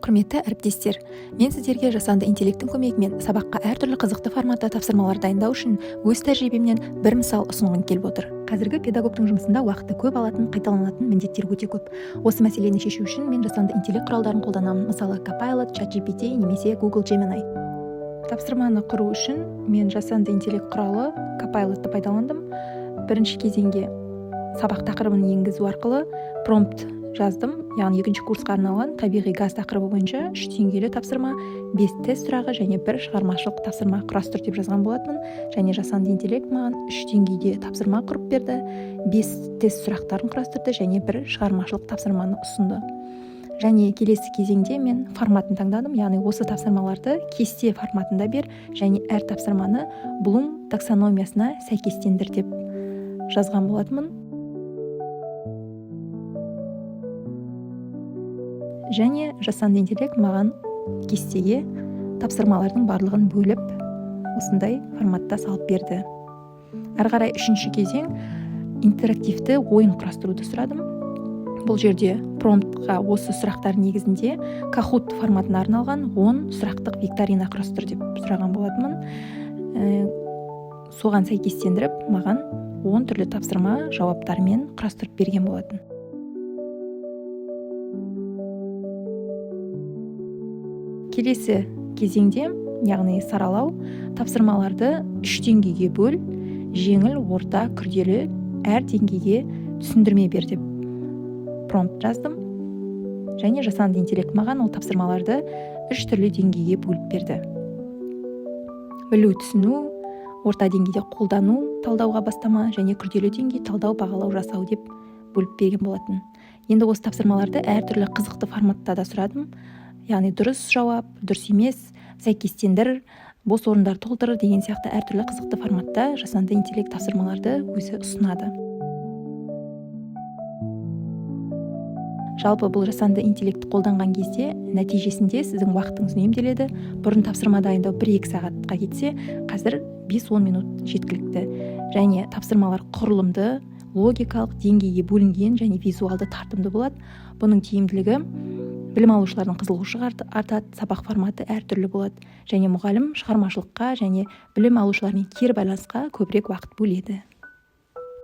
Құрметті әріптестер, мен сіздерге жасанды интеллекттің көмегімен сабаққа әртүрлі қызықты форматта тапсырмалар дайындау үшін өз тәжірибемнен бір мысал ұсынғым келіп отыр. Қазіргі педагогтың жұмысында уақытты көп алатын, қайталанатын міндеттер өте көп. Осы мәселені шешу үшін мен жасанды интеллект құралдарын қолданамын, мысалы Copilot, ChatGPT немесе Google Gemini. Тапсырманы құру үшін мен жасанды интеллект құралы Copilot'ты пайдаландым. Бірінші кезеңге сабақ тақырыбын енгізу арқылы промпт жаздым, яғни екінші курсқа арналған табиғи газ тақырыбы бойынша 3 деңгейлі тапсырма, 5 тест сұрағы және 1 шығармашылық тапсырма құрастыр деп жазған болатынмын. Және жасанды интеллект маған 3 деңгейде тапсырма құрып берді, 5 тест сұрақтарын құрастырды және 1 шығармашылық тапсырманы ұсынды. Және келесі кезеңде мен форматын таңдадым, яғни осы тапсырмаларды кесте форматында бер және әр тапсырманы Bloom таксономиясына сәйкестендір деп жазған болатынмын. Және жасанды интеллект маған кестеге тапсырмалардың барлығын бөліп, осындай форматта салып берді. Әрі қарай үшінші кезең интерактивті ойын құрастыруды сұрадым. Бұл жерде промптқа осы сұрақтар негізінде Kahoot форматына арналған 10 сұрақтық викторина құрастыр деп сұраған болатынмын. Соған сәйкестендіріп, маған 10 түрлі тапсырма жауаптарымен құрастырып берген болатын. Келесі кезеңде, яғни саралау, тапсырмаларды 3 деңгейге бөл, жеңіл, орта, күрделі, әр деңгейге түсіндірме бер деп промпт жаздым. Және жасанды интеллект маған ол тапсырмаларды 3 түрлі деңгейге бөліп берді. Білу, түсіну, орта деңгейде қолдану, талдауға бастама және күрделі деңгей талдау, бағалау, жасау деп бөліп берген болатын. Енді осы тапсырмаларды әртүрлі қызықты форматта да сұрадым. Яғни дұрыс жауап, дұрыс емес, сәйкестендір, бос орындар толтыр деген сияқты әртүрлі қызықты форматта жасанды интеллект тапсырмаларды өзі ұсынады. Жалпы бұл жасанды интеллектті қолданған кезде нәтижесінде сіздің уақытыңыз үнемделеді. Бұрын тапсырма дайындау 1-2 сағатқа кетсе, қазір 5-10 минут жеткілікті. Және тапсырмалар құрылымды, логикалық деңгейге бөлінген және визуалды тартымды болады. Бұның тиімділігі білім алушылардың қызығушылығы артады, сабақ форматы әртүрлі болады және мұғалім шығармашылыққа және білім алушылармен кері байланысқа көбірек уақыт бөледі.